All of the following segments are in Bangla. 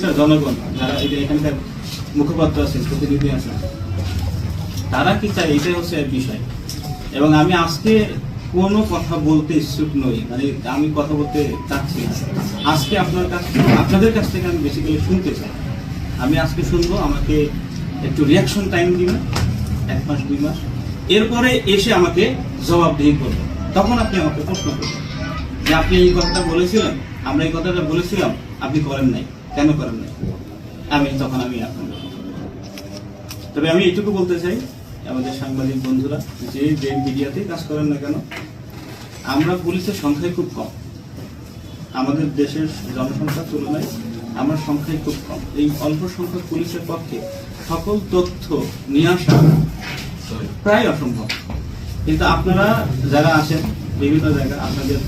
উপদেষ্টা জনগণ যারা এখানকার মুখপাত্র আছেন, প্রতিনিধি আছেন, তারা কি চায়, এটাই হচ্ছে বিষয়। এবং আমি আজকে কোনো কথা বলতে ইচ্ছুক নই, মানে আমি কথা বলতে চাচ্ছি না। আজকে আপনাদের কাছ থেকে আমি বেসিক্যালি শুনতে চাই। আমি আজকে শুনবো, আমাকে একটু রিয়াকশন টাইম দিবেন, 1 মাস 2 মাস, এরপরে এসে আমাকে জবাবদিহি করবেন। তখন আপনি আমাকে প্রশ্ন করবেন যে আপনি এই কথাটা বলেছিলেন, আমরা এই কথাটা বলেছিলাম, আপনি করেন নাই, কেন করেন নাই? তখন আমি আপনাদের, তবে আমি এইটুকু বলতে চাই, আমাদের সাংবাদিক বন্ধুরা যে মিডিয়াতেই কাজ করেন না কেন, আমরা পুলিশের সংখ্যায় খুব কম। আমাদের দেশের জনসংখ্যার তুলনায় আমরা সংখ্যায় খুব কম। এই অল্প সংখ্যক পুলিশের পক্ষে সকল তথ্য নিয়ে আসা প্রায় অসম্ভব। কিন্তু আপনারা যারা আছেন বিভিন্ন জায়গায়, আপনাদের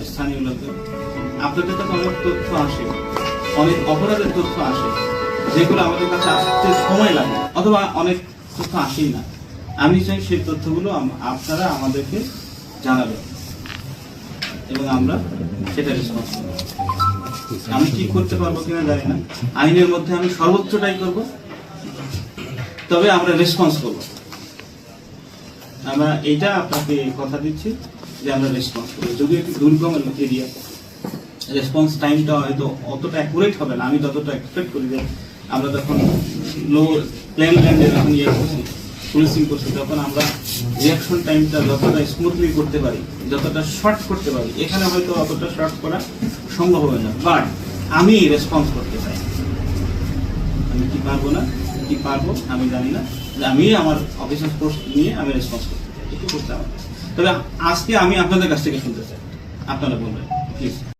স্থানীয় লোকের, আপনাদের কাছে অনেক তথ্য আসে, অনেক অপরাধের তথ্য আসে, যেগুলো আমাদের কাছে আসতে সময় লাগে, অথবা অনেক তথ্য আসেই না। আমি চাই সেই তথ্যগুলো আপনারা আমাদেরকে জানাবেন এবং আমরা সেটা রেসপন্স করব। আমি কি করতে পারবো কিনা জানি না, আইনের মধ্যে আমি সর্বোচ্চটাই করব, তবে আমরা রেসপন্স করব। আমরা এইটা আপনাকে কথা দিচ্ছি যে আমরা রেসপন্স করবো। যদি একটু দুর্গম এরিয়া, রেসপন্স টাইমটা হয়তো অতটা অ্যাকুরেট হবে না। আমি ততটা এক্সপেক্ট করি যে আমরা তখন লো প্লেন ল্যান্ডে যখন করছি, পুলিশিং করছি, তখন আমরা রিয়াকশন টাইমটা যতটা স্মুথলি করতে পারি, যতটা শর্ট করতে পারি, এখানে হয়তো অতটা শর্ট করা সম্ভব হবে না। বাট আমি রেসপন্স করতে চাই। আমি কি পারবো না, কি পারবো আমি জানি না, যে আমি আমার অফিসার ফোর্স নিয়ে আমি রেসপন্স করতে চাই, একটু করতে হবে। তবে আজকে আমি আপনাদের কাছ থেকে শুনতে চাই, আপনারা বলবেন প্লিজ।